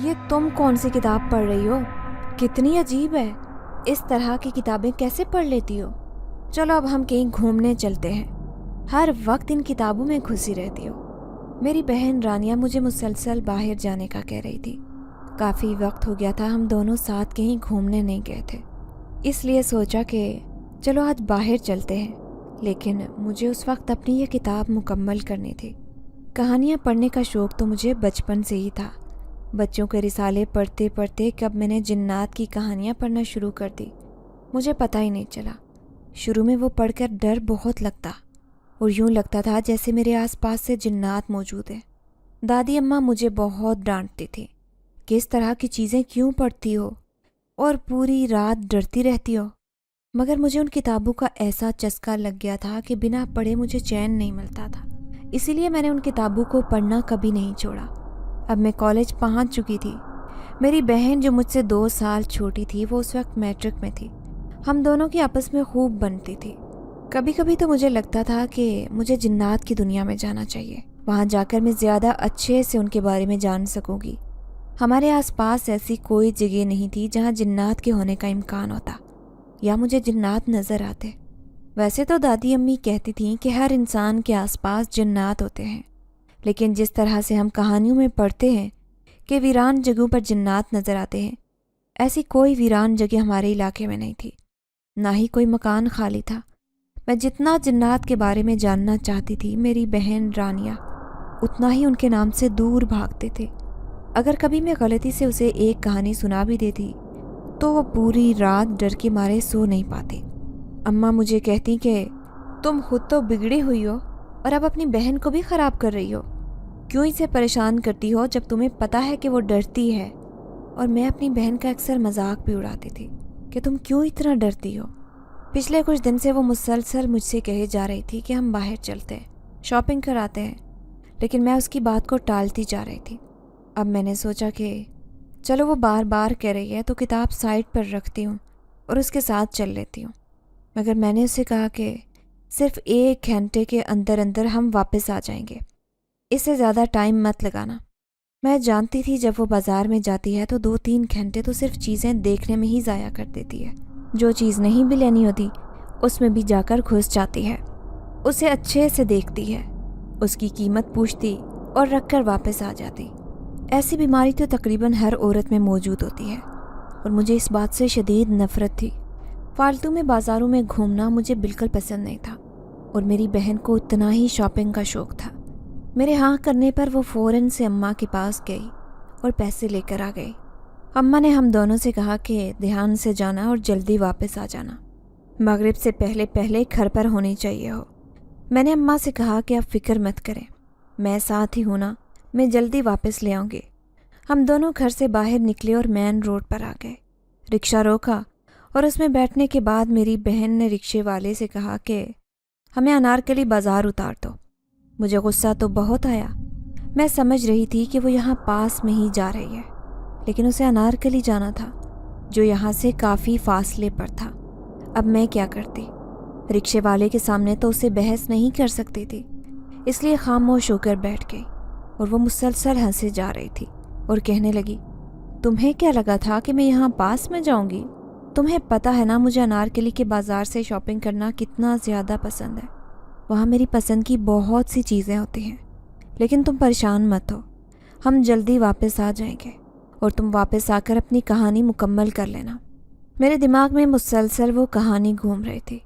یہ تم کون سی کتاب پڑھ رہی ہو؟ کتنی عجیب ہے، اس طرح کی کتابیں کیسے پڑھ لیتی ہو؟ چلو اب ہم کہیں گھومنے چلتے ہیں، ہر وقت ان کتابوں میں گھسی رہتی ہو۔ میری بہن رانیہ مجھے مسلسل باہر جانے کا کہہ رہی تھی۔ کافی وقت ہو گیا تھا ہم دونوں ساتھ کہیں گھومنے نہیں گئے تھے، اس لیے سوچا کہ چلو آج باہر چلتے ہیں، لیکن مجھے اس وقت اپنی یہ کتاب مکمل کرنی تھی۔ کہانیاں پڑھنے کا شوق تو مجھے بچپن سے ہی تھا۔ بچوں کے رسالے پڑھتے پڑھتے کب میں نے جنات کی کہانیاں پڑھنا شروع کر دی مجھے پتہ ہی نہیں چلا۔ شروع میں وہ پڑھ کر ڈر بہت لگتا اور یوں لگتا تھا جیسے میرے آس پاس سے جنات موجود ہیں۔ دادی اماں مجھے بہت ڈانٹتی تھی کہ اس طرح کی چیزیں کیوں پڑھتی ہو اور پوری رات ڈرتی رہتی ہو، مگر مجھے ان کتابوں کا ایسا چسکا لگ گیا تھا کہ بنا پڑھے مجھے چین نہیں ملتا تھا، اسی لیے میں نے ان کتابوں کو پڑھنا کبھی نہیں چھوڑا۔ اب میں کالج پہنچ چکی تھی۔ میری بہن جو مجھ سے 2 سال چھوٹی تھی وہ اس وقت میٹرک میں تھی۔ ہم دونوں کی آپس میں خوب بنتی تھی۔ کبھی کبھی تو مجھے لگتا تھا کہ مجھے جنات کی دنیا میں جانا چاہیے، وہاں جا کر میں زیادہ اچھے سے ان کے بارے میں جان سکوں گی۔ ہمارے آس پاس ایسی کوئی جگہ نہیں تھی جہاں جنات کے ہونے کا امکان ہوتا یا مجھے جنات نظر آتے۔ ویسے تو دادی امی کہتی تھیں کہ ہر انسان کے آس پاس جنات ہوتے ہیں، لیکن جس طرح سے ہم کہانیوں میں پڑھتے ہیں کہ ویران جگہوں پر جنات نظر آتے ہیں، ایسی کوئی ویران جگہ ہمارے علاقے میں نہیں تھی، نہ ہی کوئی مکان خالی تھا۔ میں جتنا جنات کے بارے میں جاننا چاہتی تھی، میری بہن رانیہ اتنا ہی ان کے نام سے دور بھاگتے تھے۔ اگر کبھی میں غلطی سے اسے ایک کہانی سنا بھی دیتی تو وہ پوری رات ڈر کے مارے سو نہیں پاتی۔ اماں مجھے کہتی کہ تم خود تو بگڑی ہوئی ہو اور اب اپنی بہن کو بھی خراب کر رہی ہو، کیوں اسے پریشان کرتی ہو جب تمہیں پتہ ہے کہ وہ ڈرتی ہے؟ اور میں اپنی بہن کا اکثر مذاق بھی اڑاتی تھی کہ تم کیوں اتنا ڈرتی ہو۔ پچھلے کچھ دن سے وہ مسلسل مجھ سے کہے جا رہی تھی کہ ہم باہر چلتے ہیں، شاپنگ کراتے ہیں، لیکن میں اس کی بات کو ٹالتی جا رہی تھی۔ اب میں نے سوچا کہ چلو وہ بار بار کہہ رہی ہے تو کتاب سائڈ پر رکھتی ہوں اور اس کے ساتھ چل لیتی ہوں۔ مگر میں نے اسے کہا کہ صرف 1 گھنٹے کے اندر اندر ہم واپس آ جائیں گے، اس سے زیادہ ٹائم مت لگانا۔ میں جانتی تھی جب وہ بازار میں جاتی ہے تو 2-3 گھنٹے تو صرف چیزیں دیکھنے میں ہی ضائع کر دیتی ہے، جو چیز نہیں بھی لینی ہوتی اس میں بھی جا کر گھس جاتی ہے، اسے اچھے سے دیکھتی ہے، اس کی قیمت پوچھتی اور رکھ کر واپس آ جاتی۔ ایسی بیماری تو تقریباً ہر عورت میں موجود ہوتی ہے اور مجھے اس بات سے شدید نفرت تھی۔ فالتو میں بازاروں میں گھومنا مجھے بالکل پسند نہیں تھا اور میری بہن کو اتنا ہی شاپنگ کا شوق تھا۔ میرے ہاں کرنے پر وہ فوراً سے اماں کے پاس گئی اور پیسے لے کر آ گئی۔ اماں نے ہم دونوں سے کہا کہ دھیان سے جانا اور جلدی واپس آ جانا، مغرب سے پہلے پہلے گھر پر ہونی چاہیے ہو۔ میں نے اماں سے کہا کہ آپ فکر مت کریں، میں ساتھ ہی ہوں نا، میں جلدی واپس لے آؤں گی۔ ہم دونوں گھر سے باہر نکلے اور مین روڈ پر آ گئے۔ رکشہ روکا اور اس میں بیٹھنے کے بعد میری بہن نے رکشے والے سے کہا کہ ہمیں انارکلی بازار اتار دو۔ مجھے غصہ تو بہت آیا، میں سمجھ رہی تھی کہ وہ یہاں پاس میں ہی جا رہی ہے، لیکن اسے انارکلی جانا تھا جو یہاں سے کافی فاصلے پر تھا۔ اب میں کیا کرتی؟ رکشے والے کے سامنے تو اسے بحث نہیں کر سکتی تھی، اس لیے خاموش ہو کر بیٹھ گئی اور وہ مسلسل ہنسے جا رہی تھی اور کہنے لگی، تمہیں کیا لگا تھا کہ میں یہاں پاس میں جاؤں گی؟ تمہیں پتہ ہے نا مجھے انارکلی کے بازار سے شاپنگ کرنا کتنا زیادہ پسند ہے، وہاں میری پسند کی بہت سی چیزیں ہوتی ہیں، لیکن تم پریشان مت ہو، ہم جلدی واپس آ جائیں گے اور تم واپس آ کر اپنی کہانی مکمل کر لینا۔ میرے دماغ میں مسلسل وہ کہانی گھوم رہی تھی۔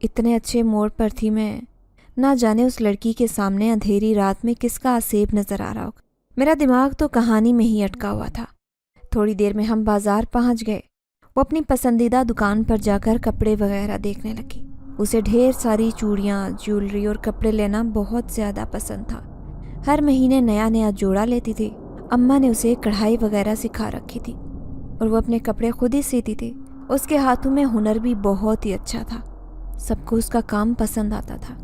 اتنے اچھے موڑ پر تھی میں، نہ جانے اس لڑکی کے سامنے اندھیری رات میں کس کا آسیب نظر آ رہا ہوگا۔ میرا دماغ تو کہانی میں ہی اٹکا ہوا تھا۔ تھوڑی دیر میں ہم بازار پہنچ گئے۔ وہ اپنی پسندیدہ دکان پر جا کر کپڑے وغیرہ دیکھنے لگی۔ اسے ڈھیر ساری چوڑیاں، جیولری اور کپڑے لینا بہت زیادہ پسند تھا۔ ہر مہینے نیا نیا جوڑا لیتی تھی۔ اماں نے اسے کڑھائی وغیرہ سکھا رکھی تھی اور وہ اپنے کپڑے خود ہی سیتی تھی۔ اس کے ہاتھوں میں ہنر بھی بہت ہی اچھا تھا، سب کو اس کا کام پسند آتا تھا۔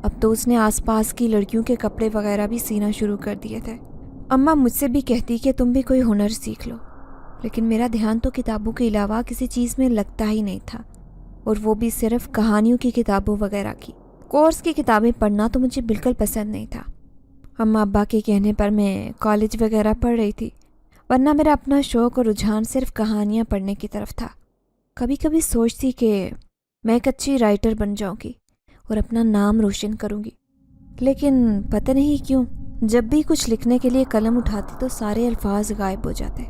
اب تو اس نے آس پاس کی لڑکیوں کے کپڑے وغیرہ بھی سینا شروع کر دیے تھے۔ اماں مجھ سے بھی کہتی کہ تم بھی کوئی ہنر سیکھ لو، لیکن میرا دھیان تو کتابوں کے علاوہ کسی چیز میں لگتا ہی نہیں تھا، اور وہ بھی صرف کہانیوں کی کتابوں وغیرہ کی۔ کورس کی کتابیں پڑھنا تو مجھے بالکل پسند نہیں تھا۔ اماں ابا کے کہنے پر میں کالج وغیرہ پڑھ رہی تھی ورنہ میرا اپنا شوق اور رجحان صرف کہانیاں پڑھنے کی طرف تھا۔ کبھی کبھی سوچتی کہ میں ایک اچھی رائٹر بن جاؤں گی اور اپنا نام روشن کروں گی، لیکن پتہ نہیں کیوں جب بھی کچھ لکھنے کے لیے قلم اٹھاتی تو سارے الفاظ غائب ہو جاتے،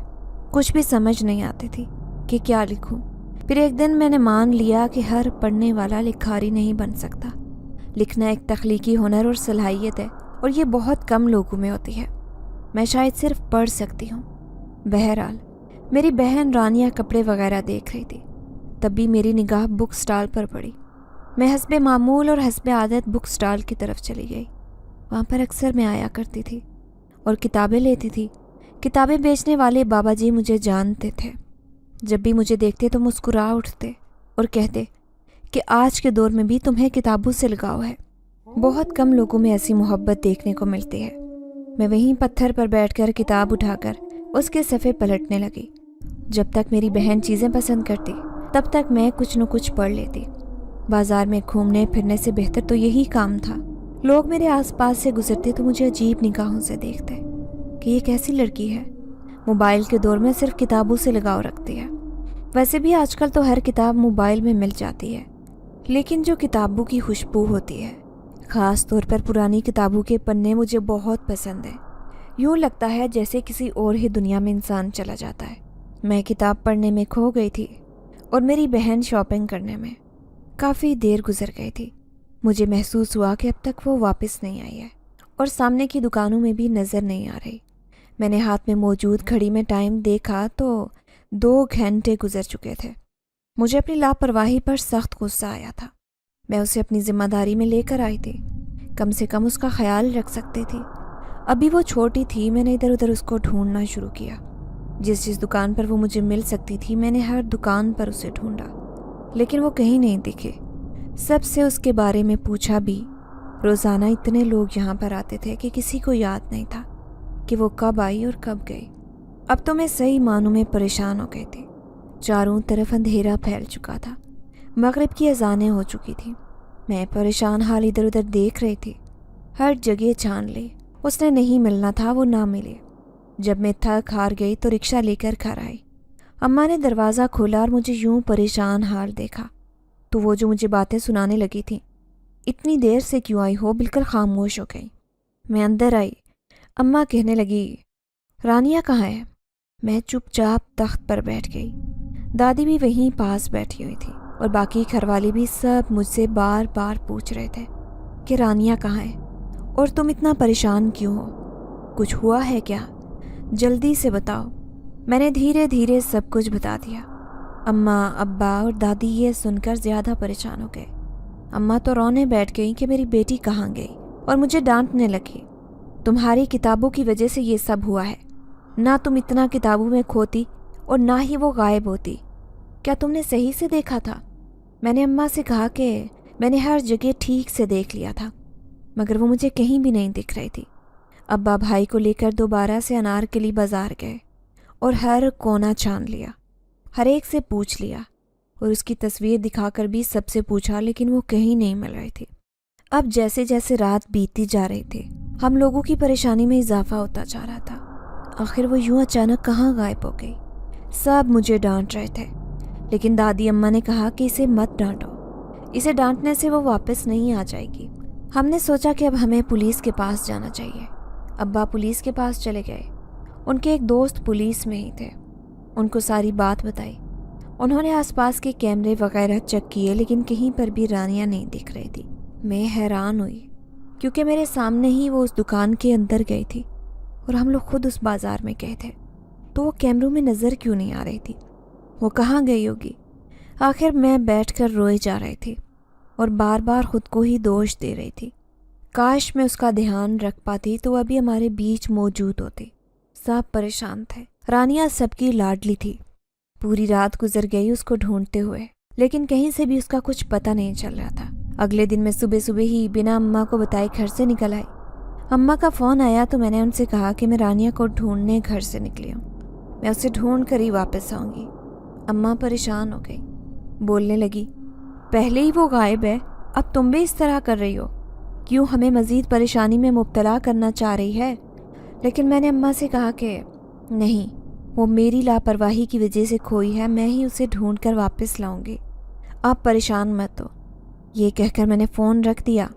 کچھ بھی سمجھ نہیں آتی تھی کہ کیا لکھوں۔ پھر ایک دن میں نے مان لیا کہ ہر پڑھنے والا لکھاری نہیں بن سکتا۔ لکھنا ایک تخلیقی ہنر اور صلاحیت ہے، اور یہ بہت کم لوگوں میں ہوتی ہے۔ میں شاید صرف پڑھ سکتی ہوں۔ بہرحال میری بہن رانیہ کپڑے وغیرہ دیکھ رہی تھی، تب بھی میری نگاہ بک سٹال پر پڑی۔ میں حسب معمول اور حسب عادت بک سٹال کی طرف چلی گئی۔ وہاں پر اکثر میں آیا کرتی تھی اور کتابیں لیتی تھی۔ کتابیں بیچنے والے بابا جی مجھے جانتے تھے۔ جب بھی مجھے دیکھتے تو مسکرا اٹھتے اور کہتے کہ آج کے دور میں بھی تمہیں کتابوں سے لگاؤ ہے۔ بہت کم لوگوں میں ایسی محبت دیکھنے کو ملتی ہے۔ میں وہیں پتھر پر بیٹھ کر کتاب اٹھا کر اس کے صفحے پلٹنے لگی۔ جب تک میری بہن چیزیں پسند کرتی تب تک میں کچھ نہ کچھ پڑھ لیتی۔ بازار میں گھومنے پھرنے سے بہتر تو یہی کام تھا۔ لوگ میرے آس پاس سے گزرتے تو مجھے عجیب نگاہوں سے دیکھتے کہ یہ کیسی لڑکی ہے، موبائل کے دور میں صرف کتابوں سے لگاؤ رکھتی ہے۔ ویسے بھی آج کل تو ہر کتاب موبائل میں مل جاتی ہے، لیکن جو کتابوں کی خوشبو ہوتی ہے، خاص طور پر پرانی کتابوں کے پنے، مجھے بہت پسند ہیں۔ یوں لگتا ہے جیسے کسی اور ہی دنیا میں انسان چلا جاتا ہے۔ میں کتاب پڑھنے میں کھو گئی تھی اور میری بہن شاپنگ کرنے میں۔ کافی دیر گزر گئی تھی۔ مجھے محسوس ہوا کہ اب تک وہ واپس نہیں آئی ہے اور سامنے کی دکانوں میں بھی نظر نہیں آ رہی۔ میں نے ہاتھ میں موجود گھڑی میں ٹائم دیکھا تو 2 گھنٹے گزر چکے تھے۔ مجھے اپنی لاپرواہی پر سخت غصہ آیا تھا۔ میں اسے اپنی ذمہ داری میں لے کر آئی تھی، کم سے کم اس کا خیال رکھ سکتی تھی۔ ابھی وہ چھوٹی تھی۔ میں نے ادھر ادھر اس کو ڈھونڈنا شروع کیا۔ جس دکان پر وہ مجھے مل سکتی تھی میں نے ہر دکان پر اسے ڈھونڈا، لیکن وہ کہیں نہیں دکھے۔ سب سے اس کے بارے میں پوچھا بھی۔ روزانہ اتنے لوگ یہاں پر آتے تھے کہ کسی کو یاد نہیں تھا کہ وہ کب آئی اور کب گئی۔ اب تو میں صحیح معنوں میں پریشان ہو گئی تھی۔ چاروں طرف اندھیرا پھیل چکا تھا، مغرب کی اذانیں ہو چکی تھیں۔ میں پریشان حال ادھر ادھر دیکھ رہی تھی، ہر جگہ چھان لی۔ اس نے نہیں ملنا تھا، وہ نہ ملے۔ جب میں تھک ہار گئی تو رکشہ لے کر گھر آئی۔ اماں نے دروازہ کھولا اور مجھے یوں پریشان حال دیکھا تو وہ جو مجھے باتیں سنانے لگی تھیں، اتنی دیر سے کیوں آئی ہو، بالکل خاموش ہو گئی۔ میں اندر آئی۔ اماں کہنے لگی، رانیہ کہاں ہے؟ میں چپ چاپ تخت پر بیٹھ گئی۔ دادی بھی وہیں پاس بیٹھی ہوئی تھی اور باقی گھر والے بھی سب مجھ سے بار بار پوچھ رہے تھے کہ رانیہ کہاں ہے اور تم اتنا پریشان کیوں ہو، کچھ ہوا ہے کیا؟ جلدی سے بتاؤ۔ میں نے دھیرے دھیرے سب کچھ بتا دیا۔ اماں، ابا اور دادی یہ سن کر زیادہ پریشان ہو گئے۔ اماں تو رونے بیٹھ گئیں کہ میری بیٹی کہاں گئی اور مجھے ڈانٹنے لگی۔ تمہاری کتابوں کی وجہ سے یہ سب ہوا ہے، نہ تم اتنا کتابوں میں کھوتی اور نہ ہی وہ غائب ہوتی۔ کیا تم نے صحیح سے دیکھا تھا؟ میں نے اماں سے کہا کہ میں نے ہر جگہ ٹھیک سے دیکھ لیا تھا، مگر وہ مجھے کہیں بھی نہیں دکھ رہی تھی۔ ابا بھائی کو لے کر دوبارہ سے انارکلی بازار گئے اور ہر کونا چھان لیا، ہر ایک سے پوچھ لیا اور اس کی تصویر دکھا کر بھی سب سے پوچھا، لیکن وہ کہیں نہیں مل رہی تھی۔ اب جیسے جیسے رات بیتتی جا رہی تھی، ہم لوگوں کی پریشانی میں اضافہ ہوتا جا رہا تھا۔ آخر وہ یوں اچانک کہاں غائب ہو گئی؟ سب مجھے ڈانٹ رہے تھے، لیکن دادی اماں نے کہا کہ اسے مت ڈانٹو، اسے ڈانٹنے سے وہ واپس نہیں آ جائے گی۔ ہم نے سوچا کہ اب ہمیں پولیس کے پاس جانا چاہیے۔ ابا پولیس کے پاس چلے گئے۔ ان کے ایک دوست پولیس میں ہی تھے، ان کو ساری بات بتائی۔ انہوں نے آس پاس کے کیمرے وغیرہ چیک کیے، لیکن کہیں پر بھی رانیہ نہیں دکھ رہی تھی۔ میں حیران ہوئی کیونکہ میرے سامنے ہی وہ اس دکان کے اندر گئی تھی اور ہم لوگ خود اس بازار میں گئے تھے، تو وہ کیمروں میں نظر کیوں نہیں آ رہی تھی؟ وہ کہاں گئی ہوگی؟ آخر میں بیٹھ کر روئے جا رہی تھی اور بار بار خود کو ہی دوش دے رہی تھی۔ کاش میں اس کا دھیان رکھ پاتی تو ابھی ہمارے بیچ موجود ہوتی۔ سب پریشان تھے۔ رانیہ سب کی لاڈلی تھی۔ پوری رات گزر گئی اس کو ڈھونڈتے ہوئے، لیکن کہیں سے بھی اس کا کچھ پتہ نہیں چل رہا تھا۔ اگلے دن میں صبح صبح ہی بنا اماں کو بتائے گھر سے نکل آئی۔ اماں کا فون آیا تو میں نے ان سے کہا کہ میں رانیہ کو ڈھونڈنے گھر سے نکلی ہوں، میں اسے ڈھونڈ کر ہی واپس آؤں گی۔ اماں پریشان ہو گئی، بولنے لگی، پہلے ہی وہ غائب ہے، اب تم بھی اس طرح کر رہی ہو؟ کیوں ہمیں مزید پریشانی میں مبتلا کرنا چاہ رہی ہے؟ لیکن میں نے اماں سے کہا کہ نہیں، وہ میری لاپرواہی کی وجہ سے کھوئی ہے، میں ہی اسے ڈھونڈ کر واپس لاؤں گی، آپ پریشان مت ہو۔ یہ کہہ کر میں نے فون رکھ دیا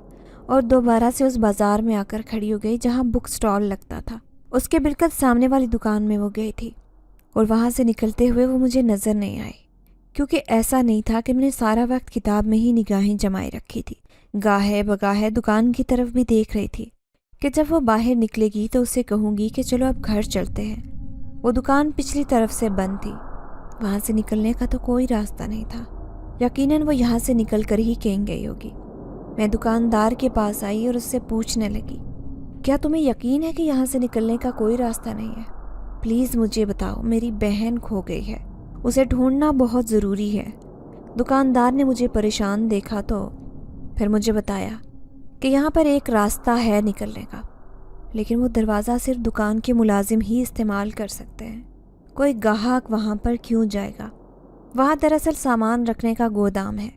اور دوبارہ سے اس بازار میں آ کر کھڑی ہو گئی جہاں بک سٹال لگتا تھا۔ اس کے بالکل سامنے والی دکان میں وہ گئی تھی اور وہاں سے نکلتے ہوئے وہ مجھے نظر نہیں آئی، کیونکہ ایسا نہیں تھا کہ میں نے سارا وقت کتاب میں ہی نگاہیں جمائے رکھی تھی۔ گاہے بگاہے دکان کی طرف بھی دیکھ رہی تھی کہ جب وہ باہر نکلے گی تو اسے کہوں گی کہ چلو اب گھر چلتے ہیں۔ وہ دکان پچھلی طرف سے بند تھی، وہاں سے نکلنے کا تو کوئی راستہ نہیں تھا۔ یقیناً وہ یہاں سے نکل کر ہی کہیں گئی ہوگی۔ میں دکاندار کے پاس آئی اور اس سے پوچھنے لگی، کیا تمہیں یقین ہے کہ یہاں سے نکلنے کا کوئی راستہ نہیں ہے؟ پلیز مجھے بتاؤ، میری بہن کھو گئی ہے، اسے ڈھونڈنا بہت ضروری ہے۔ دکاندار نے مجھے پریشان دیکھا تو پھر مجھے بتایا کہ یہاں پر ایک راستہ ہے نکلنے کا، لیکن وہ دروازہ صرف دکان کے ملازم ہی استعمال کر سکتے ہیں، کوئی گاہک وہاں پر کیوں جائے گا؟ وہاں دراصل سامان رکھنے کا گودام ہے،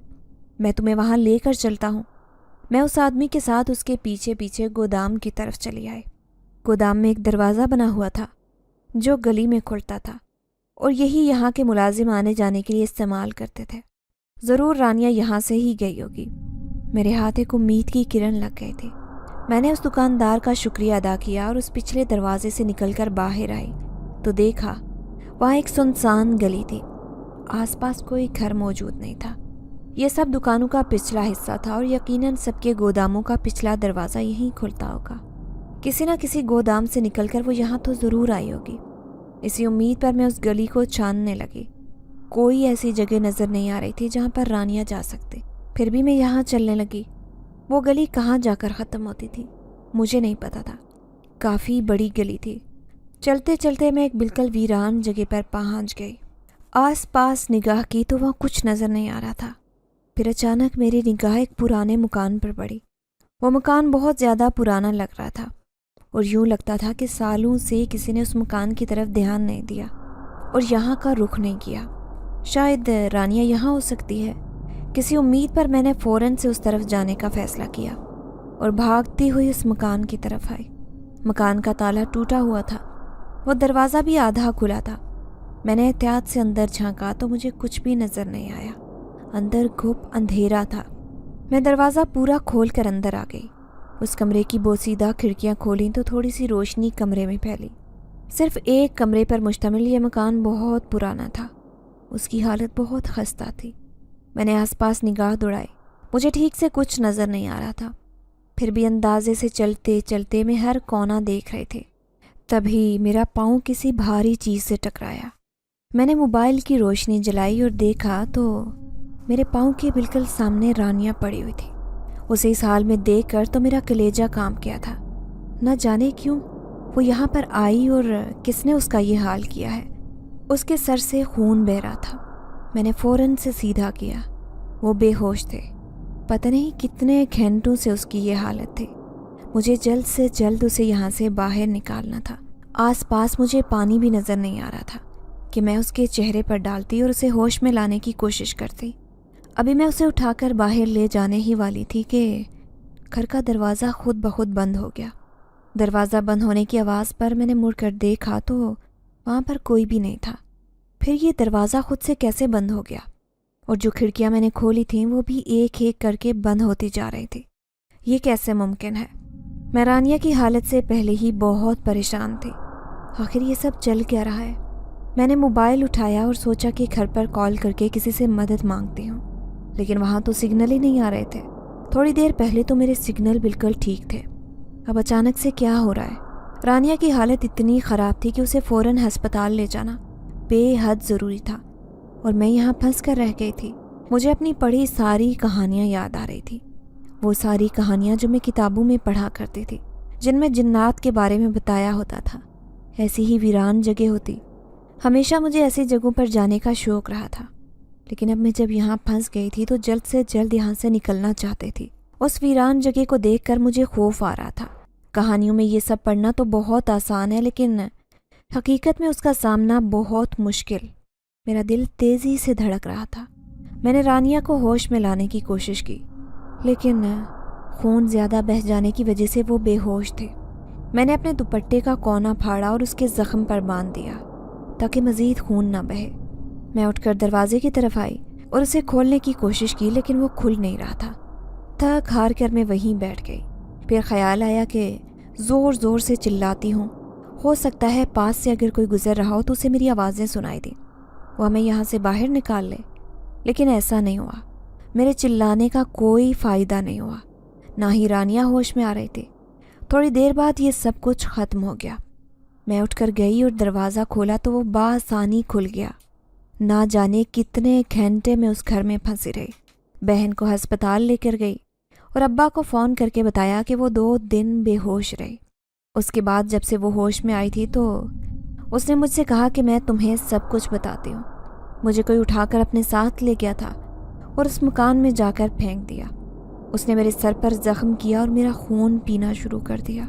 میں تمہیں وہاں لے کر چلتا ہوں۔ میں اس آدمی کے ساتھ اس کے پیچھے پیچھے گودام کی طرف چلی آئی۔ گودام میں ایک دروازہ بنا ہوا تھا جو گلی میں کھلتا تھا، اور یہی یہاں کے ملازم آنے جانے کے لیے استعمال کرتے تھے۔ ضرور رانیہ یہاں سے ہی گئی ہوگی۔ میرے ہاتھ ایک امید کی کرن لگ گئی تھی۔ میں نے اس دکاندار کا شکریہ ادا کیا اور اس پچھلے دروازے سے نکل کر باہر آئی تو دیکھا وہاں ایک سنسان گلی تھی، آس پاس کوئی گھر موجود نہیں تھا۔ یہ سب دکانوں کا پچھلا حصہ تھا اور یقیناً سب کے گوداموں کا پچھلا دروازہ یہیں کھلتا ہوگا۔ کسی نہ کسی گودام سے نکل کر وہ یہاں تو ضرور آئی ہوگی۔ اسی امید پر میں اس گلی کو چھاننے لگی۔ کوئی ایسی جگہ نظر نہیں آ رہی تھی جہاں پر رانیہ جا سکتے، پھر بھی میں یہاں چلنے لگی۔ وہ گلی کہاں جا کر ختم ہوتی تھی مجھے نہیں پتا تھا، کافی بڑی گلی تھی۔ چلتے چلتے میں ایک بالکل ویران جگہ پر پہنچ گئی۔ آس پاس نگاہ کی تو وہاں کچھ نظر نہیں آ رہا تھا۔ پھر اچانک میری نگاہ ایک پرانے مکان پر پڑی۔ وہ مکان بہت زیادہ پرانا لگ رہا تھا اور یوں لگتا تھا کہ سالوں سے کسی نے اس مکان کی طرف دھیان نہیں دیا اور یہاں کا رخ نہیں کیا۔ شاید رانیہ یہاں ہو سکتی ہے۔ کسی امید پر میں نے فوراً سے اس طرف جانے کا فیصلہ کیا اور بھاگتی ہوئی اس مکان کی طرف آئی۔ مکان کا تالا ٹوٹا ہوا تھا، وہ دروازہ بھی آدھا کھلا تھا۔ میں نے احتیاط سے اندر جھانکا تو مجھے کچھ بھی نظر نہیں آیا۔ اندر گھپ اندھیرا تھا۔ میں دروازہ پورا کھول کر اندر آ گئی۔ اس کمرے کی بوسیدہ کھڑکیاں کھولیں تو تھوڑی سی روشنی کمرے میں پھیلی۔ صرف ایک کمرے پر مشتمل یہ مکان بہت پرانا تھا، اس کی حالت بہت خستہ تھی۔ میں نے آس پاس نگاہ دوڑائی، مجھے ٹھیک سے کچھ نظر نہیں آ رہا تھا، پھر بھی اندازے سے چلتے چلتے میں ہر کونا دیکھ رہے تھے۔ تبھی میرا پاؤں کسی بھاری چیز سے ٹکرایا۔ میں نے موبائل کی روشنی جلائی اور دیکھا تو میرے پاؤں کے بالکل سامنے رانیہ پڑی ہوئی تھی۔ اسے اس حال میں دیکھ کر تو میرا کلیجہ کانپ گیا تھا۔ نہ جانے کیوں وہ یہاں پر آئی اور کس نے اس کا یہ حال کیا ہے۔ اس کے سر سے خون بہہ رہا تھا۔ میں نے فوراً سے سیدھا کیا۔ وہ بے ہوش تھے، پتہ نہیں کتنے گھنٹوں سے اس کی یہ حالت تھی۔ مجھے جلد سے جلد اسے یہاں سے باہر نکالنا تھا۔ آس پاس مجھے پانی بھی نظر نہیں آ رہا تھا کہ میں اس کے چہرے پر ڈالتی اور اسے ہوش میں لانے کی کوشش کرتی۔ ابھی میں اسے اٹھا کر باہر لے جانے ہی والی تھی کہ گھر کا دروازہ خود بخود بند ہو گیا۔ دروازہ بند ہونے کی آواز پر میں نے مڑ کر دیکھا تو وہاں پر کوئی بھی نہیں تھا۔ پھر یہ دروازہ خود سے کیسے بند ہو گیا؟ اور جو کھڑکیاں میں نے کھولی تھیں وہ بھی ایک ایک کر کے بند ہوتی جا رہی تھی۔ یہ کیسے ممکن ہے؟ میں رانیہ کی حالت سے پہلے ہی بہت پریشان تھی۔ آخر یہ سب چل کیا رہا ہے؟ میں نے موبائل اٹھایا اور سوچا کہ گھر پر کال کر کے کسی سے مدد مانگتی ہوں، لیکن وہاں تو سگنل ہی نہیں آ رہے تھے۔ تھوڑی دیر پہلے تو میرے سگنل بالکل ٹھیک تھے، اب اچانک سے کیا ہو رہا ہے؟ رانیہ کی حالت اتنی خراب تھی کہ اسے فوراً ہسپتال لے جانا بے حد ضروری تھا، اور میں یہاں پھنس کر رہ گئی تھی۔ مجھے اپنی پڑھی ساری کہانیاں یاد آ رہی تھی، وہ ساری کہانیاں جو میں کتابوں میں پڑھا کرتی تھی، جن میں جنات کے بارے میں بتایا ہوتا تھا۔ ایسی ہی ویران جگہ ہوتی، ہمیشہ مجھے ایسی جگہوں پر جانے کا شوق رہا تھا، لیکن اب میں جب یہاں پھنس گئی تھی تو جلد سے جلد یہاں سے نکلنا چاہتی تھی۔ اس ویران جگہ کو دیکھ کر مجھے خوف آ رہا تھا۔ کہانیوں میں یہ سب پڑھنا تو بہت آسان ہے، لیکن حقیقت میں اس کا سامنا بہت مشکل۔ میرا دل تیزی سے دھڑک رہا تھا۔ میں نے رانیہ کو ہوش میں لانے کی کوشش کی، لیکن خون زیادہ بہہ جانے کی وجہ سے وہ بے ہوش تھے۔ میں نے اپنے دوپٹے کا کونا پھاڑا اور اس کے زخم پر باندھ دیا۔ تاکہ مزید خون نہ بہے۔ میں اٹھ کر دروازے کی طرف آئی اور اسے کھولنے کی کوشش کی، لیکن وہ کھل نہیں رہا تھا۔ تھک ہار کر میں وہیں بیٹھ گئی۔ پھر خیال آیا کہ زور زور سے چلاتی ہوں، ہو سکتا ہے پاس سے اگر کوئی گزر رہا ہو تو اسے میری آوازیں سنائی دیں، وہ ہمیں یہاں سے باہر نکال لے۔ لیکن ایسا نہیں ہوا۔ میرے چلانے کا کوئی فائدہ نہیں ہوا، نہ ہی رانیہ ہوش میں آ رہی تھی۔ تھوڑی دیر بعد یہ سب کچھ ختم ہو گیا۔ میں اٹھ کر گئی اور دروازہ کھولا تو وہ بآسانی کھل گیا۔ نہ جانے کتنے گھنٹے میں اس گھر میں پھنسی رہی۔ بہن کو ہسپتال لے کر گئی اور ابا کو فون کر کے بتایا کہ وہ 2 دن بے ہوش رہی۔ اس کے بعد جب سے وہ ہوش میں آئی تھی تو اس نے مجھ سے کہا کہ میں تمہیں سب کچھ بتاتی ہوں۔ مجھے کوئی اٹھا کر اپنے ساتھ لے گیا تھا اور اس مکان میں جا کر پھینک دیا۔ اس نے میرے سر پر زخم کیا اور میرا خون پینا شروع کر دیا۔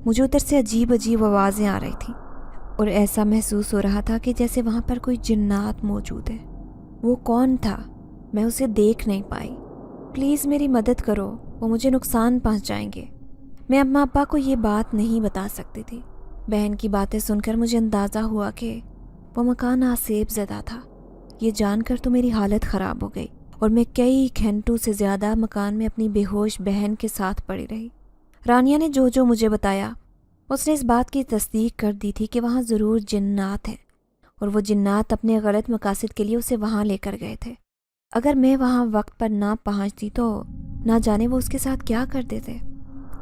مجھے ادھر سے عجیب عجیب آوازیں آ رہی تھیں اور ایسا محسوس ہو رہا تھا کہ جیسے وہاں پر کوئی جنات موجود ہے۔ وہ کون تھا؟ میں اسے دیکھ نہیں پائی۔ پلیز میری مدد کرو، وہ مجھے نقصان پہنچائیں گے۔ میں اماں ابا کو یہ بات نہیں بتا سکتی تھی۔ بہن کی باتیں سن کر مجھے اندازہ ہوا کہ وہ مکان آسیب زدہ تھا۔ یہ جان کر تو میری حالت خراب ہو گئی اور میں کئی گھنٹوں سے زیادہ مکان میں اپنی بے ہوش بہن کے ساتھ پڑی رہی۔ رانیہ نے جو مجھے بتایا، اس نے اس بات کی تصدیق کر دی تھی کہ وہاں ضرور جنات ہیں اور وہ جنات اپنے غلط مقاصد کے لیے اسے وہاں لے کر گئے تھے۔ اگر میں وہاں وقت پر نہ پہنچتی تو نہ جانے وہ اس کے ساتھ کیا کرتے تھے۔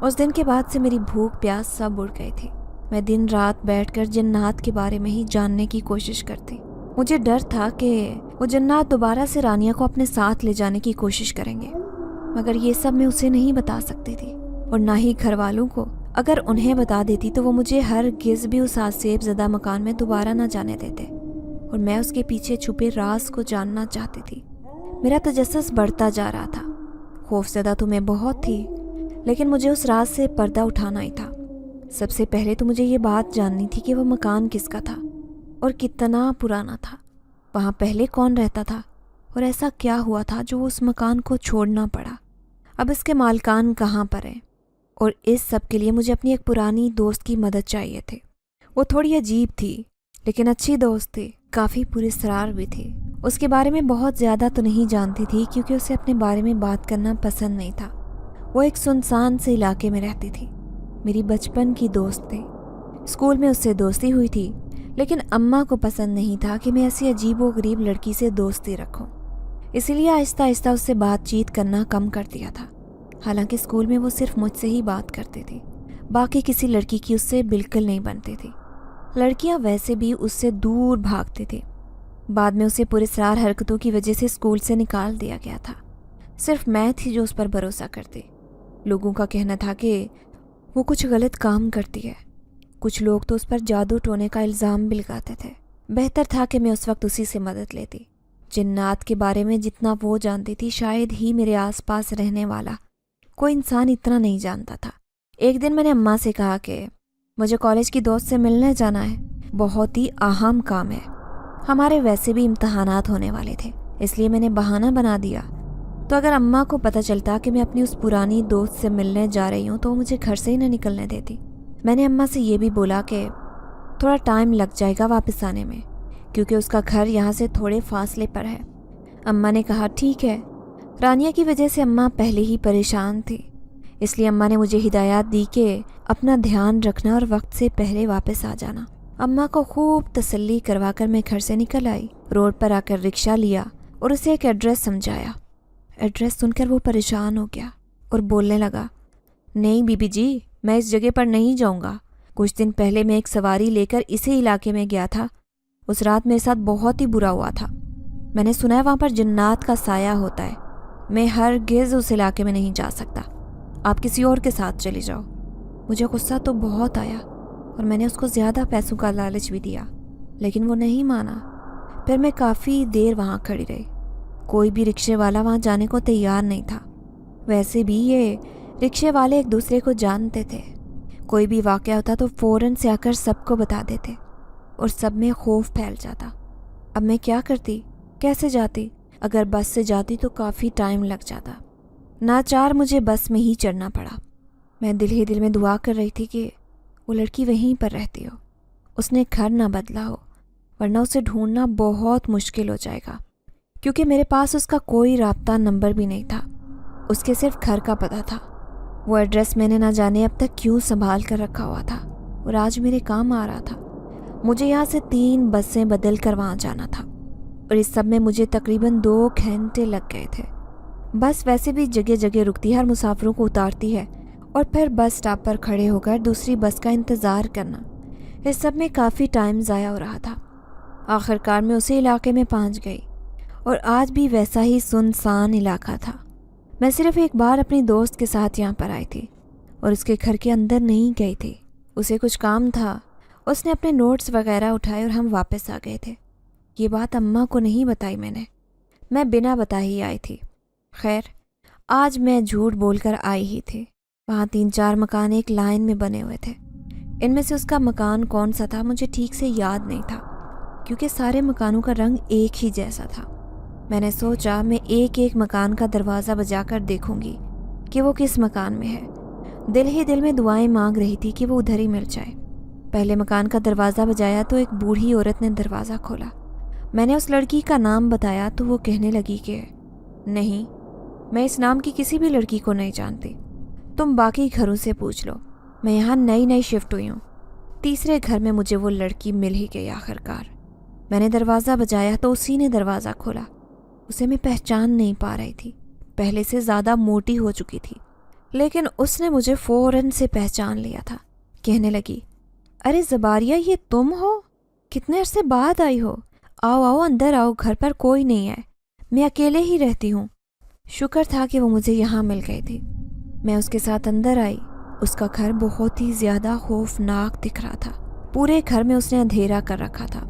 اس دن کے بعد سے میری بھوک پیاس سب اڑ گئی تھی۔ میں دن رات بیٹھ کر جنات کے بارے میں ہی جاننے کی کوشش کرتی۔ مجھے ڈر تھا کہ وہ جنات دوبارہ سے رانیہ کو اپنے ساتھ لے جانے کی کوشش کریں گے، مگر یہ سب میں اسے نہیں بتا سکتی تھی اور نہ ہی گھر والوں کو۔ اگر انہیں بتا دیتی تو وہ مجھے ہرگز بھی اس آسیب زدہ مکان میں دوبارہ نہ جانے دیتے اور میں اس کے پیچھے چھپے راز کو جاننا چاہتی تھی۔ میرا تجسس بڑھتا جا رہا تھا۔ خوفزدہ تو میں بہت تھی، لیکن مجھے اس راز سے پردہ اٹھانا ہی تھا۔ سب سے پہلے تو مجھے یہ بات جاننی تھی کہ وہ مکان کس کا تھا اور کتنا پرانا تھا، وہاں پہلے کون رہتا تھا اور ایسا کیا ہوا تھا جو اس مکان کو چھوڑنا پڑا۔ اب اس کے مالکان کہاں پر ہیں؟ اور اس سب کے لیے مجھے اپنی ایک پرانی دوست کی مدد چاہیے تھی۔ وہ تھوڑی عجیب تھی لیکن اچھی دوست تھی، کافی پراسرار بھی تھی۔ اس کے بارے میں بہت زیادہ تو نہیں جانتی تھی کیونکہ اسے اپنے بارے میں بات کرنا پسند نہیں تھا۔ وہ ایک سنسان سے علاقے میں رہتی تھی۔ میری بچپن کی دوست تھی۔ اسکول میں اس سے دوستی ہوئی تھی، لیکن اماں کو پسند نہیں تھا کہ میں ایسی عجیب و غریب لڑکی سے دوستی رکھوں، اسی لیے آہستہ آہستہ اس سے بات چیت کرنا کم کر دیا تھا۔ حالانکہ اسکول میں وہ صرف مجھ سے ہی بات کرتی تھی، باقی کسی لڑکی کی اس سے بالکل نہیں بنتی تھی۔ لڑکیاں ویسے بھی اس سے دور بھاگتی تھی۔ بعد میں اسے پراسرار حرکتوں کی وجہ سے اسکول سے نکال دیا گیا تھا۔ صرف میں تھی جو اس پر بھروسہ کرتی۔ لوگوں کا کہنا تھا کہ وہ کچھ غلط کام کرتی ہے۔ کچھ لوگ تو اس پر جادو ٹونے کا الزام بھی لگاتے تھے۔ بہتر تھا کہ میں اس وقت اسی سے مدد لیتی۔ جنات کے بارے میں جتنا وہ جانتی تھی شاید ہی میرے آس پاس رہنے والا کوئی انسان اتنا نہیں جانتا تھا۔ ایک دن میں نے اماں سے کہا کہ مجھے کالج کی دوست سے ملنے جانا ہے، بہت ہی اہم کام ہے۔ ہمارے ویسے بھی امتحانات ہونے والے تھے، اس لیے میں نے بہانہ بنا دیا۔ تو اگر اماں کو پتہ چلتا کہ میں اپنی اس پرانی دوست سے ملنے جا رہی ہوں تو وہ مجھے گھر سے ہی نہ نکلنے دیتی۔ میں نے اماں سے یہ بھی بولا کہ تھوڑا ٹائم لگ جائے گا واپس آنے میں، کیونکہ اس کا گھر یہاں سے تھوڑے فاصلے پر ہے۔ اماں نے کہا ٹھیک ہے۔ رانیہ کی وجہ سے اماں پہلے ہی پریشان تھی، اس لیے اماں نے مجھے ہدایات دی کہ اپنا دھیان رکھنا اور وقت سے پہلے واپس آ جانا۔ اماں کو خوب تسلی کروا کر میں گھر سے نکل آئی۔ روڈ پر آ کر رکشہ لیا اور اسے ایک ایڈریس سمجھایا۔ ایڈریس سن کر وہ پریشان ہو گیا اور بولنے لگا، نہیں بی بی جی، میں اس جگہ پر نہیں جاؤں گا۔ کچھ دن پہلے میں ایک سواری لے کر اسی علاقے میں گیا تھا۔ اس رات میرے ساتھ بہت ہی برا ہوا تھا۔ میں نے سنا ہے وہاں پر جنات کا سایہ ہوتا ہے۔ میں ہرگز اس علاقے میں نہیں جا سکتا۔ آپ کسی اور کے ساتھ چلی جاؤ۔ مجھے غصہ تو بہت آیا اور میں نے اس کو زیادہ پیسوں کا لالچ بھی دیا، لیکن وہ نہیں مانا۔ پھر میں کافی دیر وہاں کھڑی رہی۔ کوئی بھی رکشے والا وہاں جانے کو تیار نہیں تھا۔ ویسے بھی یہ رکشے والے ایک دوسرے کو جانتے تھے۔ کوئی بھی واقعہ ہوتا تو فوراً سے آ کر سب کو بتا دیتے اور سب میں خوف پھیل جاتا۔ اب میں کیا کرتی؟ کیسے جاتی؟ اگر بس سے جاتی تو کافی ٹائم لگ جاتا۔ ناچار مجھے بس میں ہی چڑھنا پڑا۔ میں دل ہی دل میں دعا کر رہی تھی کہ وہ لڑکی وہیں پر رہتی ہو، اس نے گھر نہ بدلا ہو ورنہ اسے ڈھونڈنا بہت مشکل ہو جائے گا، کیونکہ میرے پاس اس کا کوئی رابطہ نمبر بھی نہیں تھا۔ اس کے صرف گھر کا پتہ تھا۔ وہ ایڈریس میں نے نہ جانے اب تک کیوں سنبھال کر رکھا ہوا تھا اور آج میرے کام آ رہا تھا۔ مجھے یہاں سے 3 بسیں بدل کر وہاں جانا تھا اور اس سب میں مجھے تقریباً 2 گھنٹے لگ گئے تھے۔ بس ویسے بھی جگہ جگہ رکتی ہے اور مسافروں کو اتارتی ہے اور پھر بس سٹاپ پر کھڑے ہو کر دوسری بس کا انتظار کرنا، اس سب میں کافی ٹائم ضائع ہو رہا تھا۔ آخر کار میں اسی علاقے میں پہنچ گئی اور آج بھی ویسا ہی سنسان علاقہ تھا۔ میں صرف ایک بار اپنی دوست کے ساتھ یہاں پر آئی تھی اور اس کے گھر کے اندر نہیں گئی تھی۔ اسے کچھ کام تھا، اس نے اپنے نوٹس وغیرہ اٹھائے اور ہم واپس آ گئے تھے۔ یہ بات اماں کو نہیں بتائی میں بنا بتا ہی آئی تھی۔ خیر، آج میں جھوٹ بول کر آئی ہی تھی۔ وہاں 3-4 مکان ایک لائن میں بنے ہوئے تھے۔ ان میں سے اس کا مکان کون سا تھا مجھے ٹھیک سے یاد نہیں تھا، کیونکہ سارے مکانوں کا رنگ ایک ہی جیسا تھا۔ میں نے سوچا میں ایک ایک مکان کا دروازہ بجا کر دیکھوں گی کہ وہ کس مکان میں ہے۔ دل ہی دل میں دعائیں مانگ رہی تھی کہ وہ ادھر ہی مل جائے۔ پہلے مکان کا دروازہ بجایا تو ایک بوڑھی عورت نے دروازہ کھولا۔ میں نے اس لڑکی کا نام بتایا تو وہ کہنے لگی کہ نہیں، میں اس نام کی کسی بھی لڑکی کو نہیں جانتی، تم باقی گھروں سے پوچھ لو، میں یہاں نئی شفٹ ہوئی ہوں۔ تیسرے گھر میں مجھے وہ لڑکی مل ہی گئی آخر کار۔ میں نے دروازہ بجایا تو اسی نے دروازہ کھولا۔ اسے میں پہچان نہیں پا رہی تھی، پہلے سے زیادہ موٹی ہو چکی تھی، لیکن اس نے مجھے فوراً سے پہچان لیا تھا۔ کہنے لگی، ارے زباریہ، یہ تم ہو؟ کتنے عرصے بعد آئی ہو؟ آؤ اندر آؤ، گھر پر کوئی نہیں ہے، میں اکیلے ہی رہتی ہوں۔ شکر تھا کہ وہ مجھے یہاں مل گئی تھی۔ میں اس کے ساتھ اندر آئی۔ اس کا گھر بہت ہی زیادہ خوفناک دکھ رہا تھا۔ پورے گھر میں اس نے اندھیرا کر رکھا تھا۔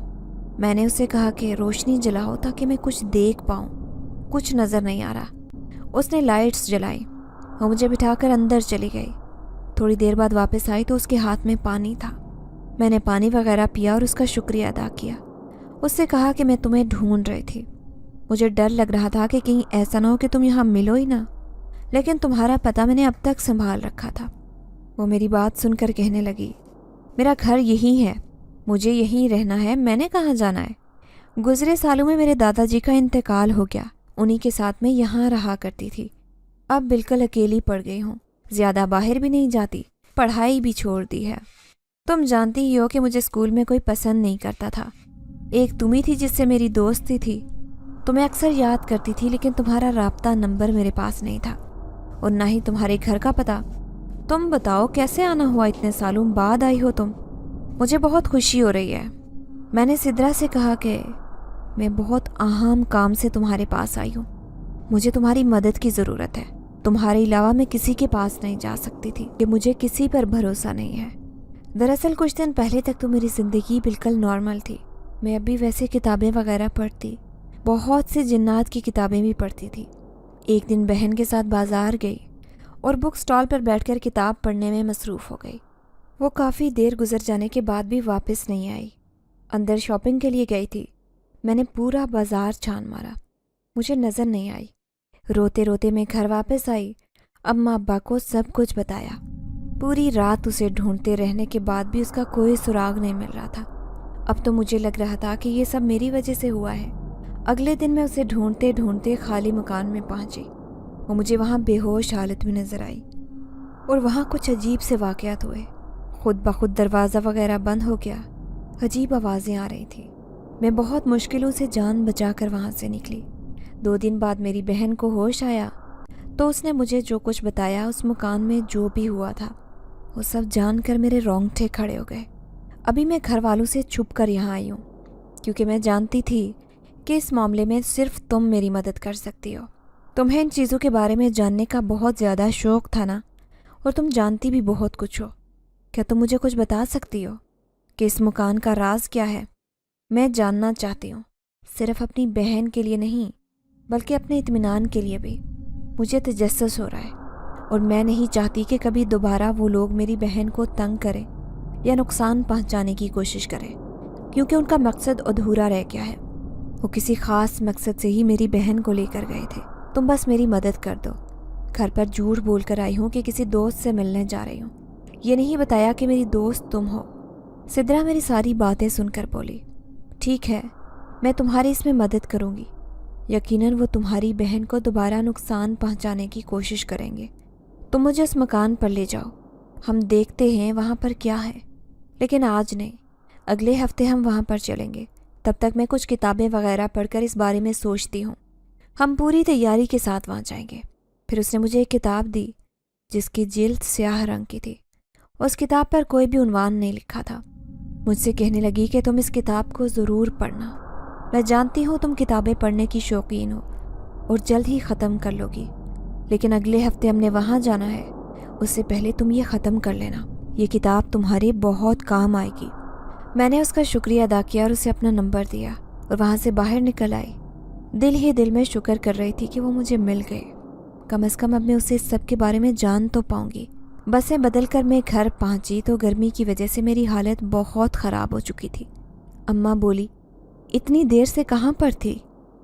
میں نے اسے کہا کہ روشنی جلاؤ تاکہ میں کچھ دیکھ پاؤں، کچھ نظر نہیں آ رہا۔ اس نے لائٹس جلائی، وہ مجھے بٹھا کر اندر چلی گئی۔ تھوڑی دیر بعد واپس آئی تو اس کے ہاتھ میں پانی تھا۔ میں نے پانی وغیرہ پیا اور اس کا شکریہ ادا کیا۔ اس سے کہا کہ میں تمہیں ڈھونڈ رہی تھی، مجھے ڈر لگ رہا تھا کہ کہیں ایسا نہ ہو کہ تم یہاں ملو ہی نہ، لیکن تمہارا پتہ میں نے اب تک سنبھال رکھا تھا۔ وہ میری بات سن کر کہنے لگی، میرا گھر یہی ہے، مجھے یہیں رہنا ہے، میں نے کہاں جانا ہے۔ گزرے سالوں میں میرے دادا جی کا انتقال ہو گیا، انہی کے ساتھ میں یہاں رہا کرتی تھی۔ اب بالکل اکیلی پڑ گئی ہوں، زیادہ باہر بھی نہیں جاتی، پڑھائی بھی چھوڑ دی ہے۔ تم جانتی ہی ہو کہ مجھے اسکول میں کوئی پسند نہیں کرتا تھا، ایک تم ہی تھی جس سے میری دوستی تھی۔ تمہیں اکثر یاد کرتی تھی، لیکن تمہارا رابطہ نمبر میرے پاس نہیں تھا اور نہ ہی تمہارے گھر کا پتہ۔ تم بتاؤ کیسے آنا ہوا، اتنے سالوں بعد آئی ہو تم؟ مجھے بہت خوشی ہو رہی ہے۔ میں نے سدرا سے کہا کہ میں بہت اہم کام سے تمہارے پاس آئی ہوں، مجھے تمہاری مدد کی ضرورت ہے۔ تمہارے علاوہ میں کسی کے پاس نہیں جا سکتی تھی کہ مجھے کسی پر بھروسہ نہیں ہے۔ دراصل کچھ دن پہلے تک تو میری زندگی بالکل نارمل تھی۔ میں اب بھی ویسے کتابیں وغیرہ پڑھتی، بہت سی جنات کی کتابیں بھی پڑھتی تھی۔ ایک دن بہن کے ساتھ بازار گئی اور بک سٹال پر بیٹھ کر کتاب پڑھنے میں مصروف ہو گئی۔ وہ کافی دیر گزر جانے کے بعد بھی واپس نہیں آئی۔ اندر شاپنگ کے لیے گئی تھی۔ میں نے پورا بازار چھان مارا، مجھے نظر نہیں آئی۔ روتے روتے میں گھر واپس آئی، اماں ابا کو سب کچھ بتایا۔ پوری رات اسے ڈھونڈتے رہنے کے بعد بھی اس کا کوئی سراغ نہیں مل رہا تھا۔ اب تو مجھے لگ رہا تھا کہ یہ سب میری وجہ سے ہوا ہے۔ اگلے دن میں اسے ڈھونڈتے ڈھونڈتے خالی مکان میں پہنچی۔ وہ مجھے وہاں بے ہوش حالت میں نظر آئی اور وہاں کچھ عجیب سے واقعات ہوئے۔ خود بخود دروازہ وغیرہ بند ہو گیا، عجیب آوازیں آ رہی تھیں۔ میں بہت مشکلوں سے جان بچا کر وہاں سے نکلی۔ 2 دن بعد میری بہن کو ہوش آیا تو اس نے مجھے جو کچھ بتایا، اس مکان میں جو بھی ہوا تھا، وہ سب جان کر میرے رونگٹے کھڑے ہو گئے۔ ابھی میں گھر والوں سے چھپ کر یہاں آئی ہوں، کیونکہ میں جانتی تھی کہ اس معاملے میں صرف تم میری مدد کر سکتی ہو۔ تمہیں ان چیزوں کے بارے میں جاننے کا بہت زیادہ شوق تھا نا، اور تم جانتی بھی بہت کچھ ہو۔ کیا تم مجھے کچھ بتا سکتی ہو کہ اس مکان کا راز کیا ہے؟ میں جاننا چاہتی ہوں، صرف اپنی بہن کے لیے نہیں بلکہ اپنے اطمینان کے لیے بھی۔ مجھے تجسس ہو رہا ہے اور میں نہیں چاہتی کہ کبھی دوبارہ وہ لوگ میری بہن کو تنگ کریں یا نقصان پہنچانے کی کوشش کریں، کیونکہ ان کا مقصد ادھورا رہ گیا ہے۔ وہ کسی خاص مقصد سے ہی میری بہن کو لے کر گئے تھے۔ تم بس میری مدد کر دو۔ گھر پر جھوٹ بول کر آئی ہوں کہ کسی دوست سے ملنے جا رہی ہوں، یہ نہیں بتایا کہ میری دوست تم ہو۔ سدرا میری ساری باتیں سن کر بولی، ٹھیک ہے، میں تمہاری اس میں مدد کروں گی۔ یقیناً وہ تمہاری بہن کو دوبارہ نقصان پہنچانے کی کوشش کریں گے۔ تم مجھے اس مکان پر لے جاؤ، ہم دیکھتے ہیں وہاں پر کیا ہے، لیکن آج نہیں، اگلے ہفتے ہم وہاں پر چلیں گے۔ تب تک میں کچھ کتابیں وغیرہ پڑھ کر اس بارے میں سوچتی ہوں۔ ہم پوری تیاری کے ساتھ وہاں جائیں گے۔ پھر اس نے مجھے ایک کتاب دی جس کی جلد سیاہ رنگ کی تھی۔ اس کتاب پر کوئی بھی عنوان نہیں لکھا تھا۔ مجھ سے کہنے لگی کہ تم اس کتاب کو ضرور پڑھنا، میں جانتی ہوں تم کتابیں پڑھنے کی شوقین ہو اور جلد ہی ختم کر لو گی، لیکن اگلے ہفتے ہم نے وہاں جانا ہے، اس سے پہلے تم یہ ختم کر لینا، یہ کتاب تمہارے بہت کام آئے گی۔ میں نے اس کا شکریہ ادا کیا اور اسے اپنا نمبر دیا اور وہاں سے باہر نکل آئی۔ دل ہی دل میں شکر کر رہی تھی کہ وہ مجھے مل گئے، کم از کم اب میں اسے اس سب کے بارے میں جان تو پاؤں گی۔ بسیں بدل کر میں گھر پہنچی تو گرمی کی وجہ سے میری حالت بہت خراب ہو چکی تھی۔ اماں بولی، اتنی دیر سے کہاں پر تھی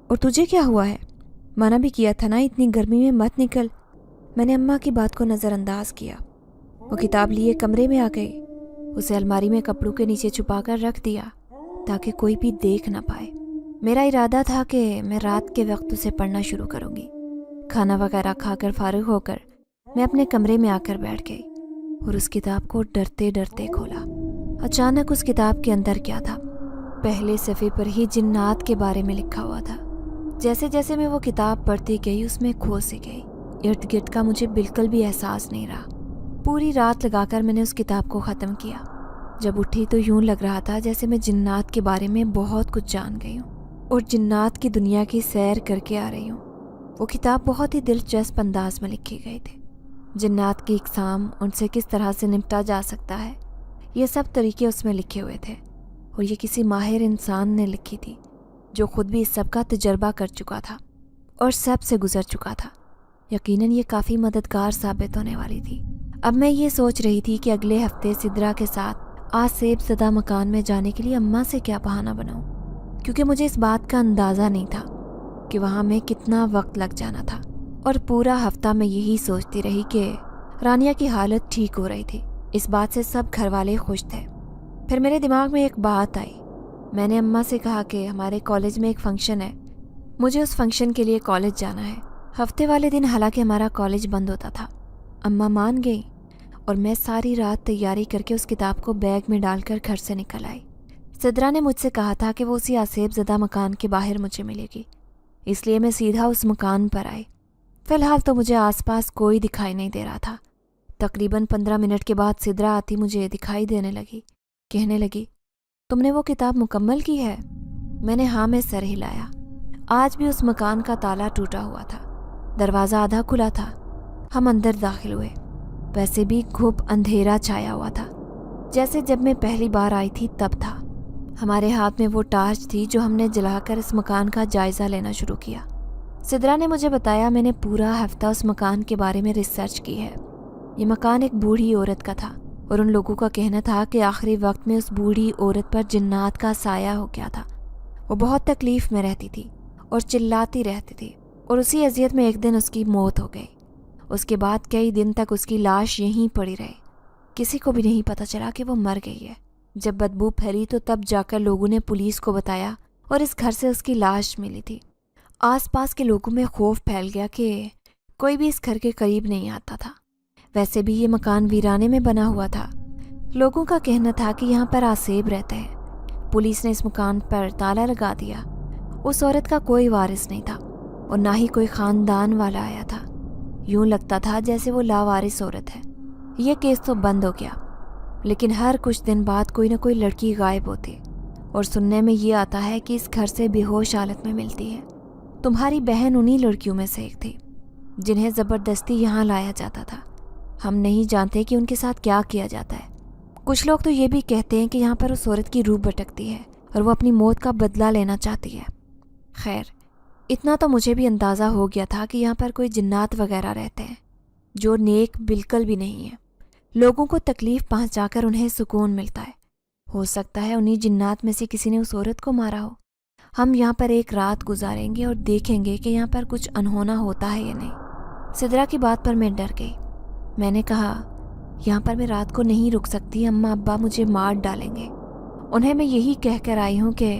اور تجھے کیا ہوا ہے؟ منع بھی کیا تھا نا اتنی گرمی میں مت نکل۔ میں نے اماں کی بات کو نظر انداز کیا۔ وہ کتاب لیے کمرے میں آ گئی، اسے الماری میں کپڑوں کے نیچے چھپا کر رکھ دیا تاکہ کوئی بھی دیکھ نہ پائے۔ میرا ارادہ تھا کہ میں رات کے وقت اسے پڑھنا شروع کروں گی۔ کھانا وغیرہ کھا کر فارغ ہو کر میں اپنے کمرے میں آ کر بیٹھ گئی اور اس کتاب کو ڈرتے ڈرتے کھولا۔ اچانک اس کتاب کے اندر کیا تھا؟ پہلے صفحے پر ہی جنات کے بارے میں لکھا ہوا تھا۔ جیسے جیسے میں وہ کتاب پڑھتی گئی اس میں کھو سی گئی۔ ارد گرد کا مجھے بالکل بھی احساس نہیں رہا۔ پوری رات لگا کر میں نے اس کتاب کو ختم کیا۔ جب اٹھی تو یوں لگ رہا تھا جیسے میں جنات کے بارے میں بہت کچھ جان گئی ہوں اور جنات کی دنیا کی سیر کر کے آ رہی ہوں۔ وہ کتاب بہت ہی دلچسپ انداز میں لکھی گئی تھی۔ جنات کی اقسام، ان سے کس طرح سے نمٹا جا سکتا ہے، یہ سب طریقے اس میں لکھے ہوئے تھے، اور یہ کسی ماہر انسان نے لکھی تھی جو خود بھی اس سب کا تجربہ کر چکا تھا اور سب سے گزر چکا تھا۔ یقیناً یہ کافی مددگار ثابت ہونے والی تھی۔ اب میں یہ سوچ رہی تھی کہ اگلے ہفتے سدرا کے ساتھ آسیب زدہ مکان میں جانے کے لیے اماں سے کیا بہانہ بناؤں، کیونکہ مجھے اس بات کا اندازہ نہیں تھا کہ وہاں میں کتنا وقت لگ جانا تھا، اور پورا ہفتہ میں یہی سوچتی رہی کہ رانیہ کی حالت ٹھیک ہو رہی تھی۔ اس بات سے سب گھر والے خوش تھے۔ پھر میرے دماغ میں ایک بات آئی۔ میں نے اماں سے کہا کہ ہمارے کالج میں ایک فنکشن ہے، مجھے اس فنکشن کے لیے کالج جانا ہے ہفتے والے دن، حالانکہ ہمارا کالج بند ہوتا تھا۔ اماں مان گئی اور میں ساری رات تیاری کر کے اس کتاب کو بیگ میں ڈال کر گھر سے نکل آئی۔ سدرا نے مجھ سے کہا تھا کہ وہ اسی آسیب زدہ مکان کے باہر مجھے ملے گی، اس لیے میں سیدھا اس مکان پر آئی۔ فی الحال تو مجھے آس پاس کوئی دکھائی نہیں دے رہا تھا۔ تقریباً 15 منٹ کے بعد سدرا آتی مجھے دکھائی دینے لگی، کہنے لگی، تم نے وہ کتاب مکمل کی ہے؟ میں نے ہاں میں سر ہلایا۔ آج بھی اس مکان کا تالا ٹوٹا ہوا تھا، دروازہ آدھا کھلا تھا۔ ہم اندر داخل ہوئے، ویسے بھی گھپ اندھیرا چھایا ہوا تھا، جیسے جب میں پہلی بار آئی تھی تب تھا۔ ہمارے ہاتھ میں وہ ٹارچ تھی جو ہم نے جلا کر اس مکان کا جائزہ لینا شروع کیا۔ سدرا نے مجھے بتایا میں نے پورا ہفتہ اس مکان کے بارے میں ریسرچ کی ہے۔ یہ مکان ایک بوڑھی عورت کا تھا اور ان لوگوں کا کہنا تھا کہ آخری وقت میں اس بوڑھی عورت پر جنات کا سایہ ہو گیا تھا۔ وہ بہت تکلیف میں رہتی تھی اور چلاتی رہتی تھی، اور اسی اذیت میں ایک دن اس کی موت ہو گئی۔ اس کے بعد کئی دن تک اس کی لاش یہیں پڑی رہی، کسی کو بھی نہیں پتہ چلا کہ وہ مر گئی ہے۔ جب بدبو پھیلی تو تب جا کر لوگوں نے پولیس کو بتایا اور اس گھر سے اس کی لاش ملی تھی۔ آس پاس کے لوگوں میں خوف پھیل گیا کہ کوئی بھی اس گھر کے قریب نہیں آتا تھا۔ ویسے بھی یہ مکان ویرانے میں بنا ہوا تھا۔ لوگوں کا کہنا تھا کہ یہاں پر آسیب رہتے ہیں۔ پولیس نے اس مکان پر تالا لگا دیا۔ اس عورت کا کوئی وارث نہیں تھا اور نہ ہی کوئی خاندان والا آیا تھا۔ یوں لگتا تھا جیسے وہ لاوارث عورت ہے۔ یہ کیس تو بند ہو گیا، لیکن ہر کچھ دن بعد کوئی نہ کوئی لڑکی غائب ہوتی، اور سننے میں یہ آتا ہے کہ اس گھر سے بے ہوش حالت میں ملتی ہے۔ تمہاری بہن انہی لڑکیوں میں سے ایک تھی جنہیں زبردستی یہاں لایا جاتا تھا۔ ہم نہیں جانتے کہ ان کے ساتھ کیا کیا جاتا ہے۔ کچھ لوگ تو یہ بھی کہتے ہیں کہ یہاں پر اس عورت کی روح بھٹکتی ہے اور وہ اپنی موت کا بدلہ لینا چاہتی ہے۔ خیر، اتنا تو مجھے بھی اندازہ ہو گیا تھا کہ یہاں پر کوئی جنات وغیرہ رہتے ہیں جو نیک بالکل بھی نہیں ہیں۔ لوگوں کو تکلیف پہنچا کر انہیں سکون ملتا ہے۔ ہو سکتا ہے انہی جنات میں سے کسی نے اس عورت کو مارا ہو۔ ہم یہاں پر ایک رات گزاریں گے اور دیکھیں گے کہ یہاں پر کچھ انہونا ہوتا ہے یا نہیں۔ سدرا کی بات پر میں ڈر گئی۔ میں نے کہا، یہاں پر میں رات کو نہیں رک سکتی، اماں ابا مجھے مار ڈالیں گے۔ انہیں میں یہی کہہ کر آئی ہوں کہ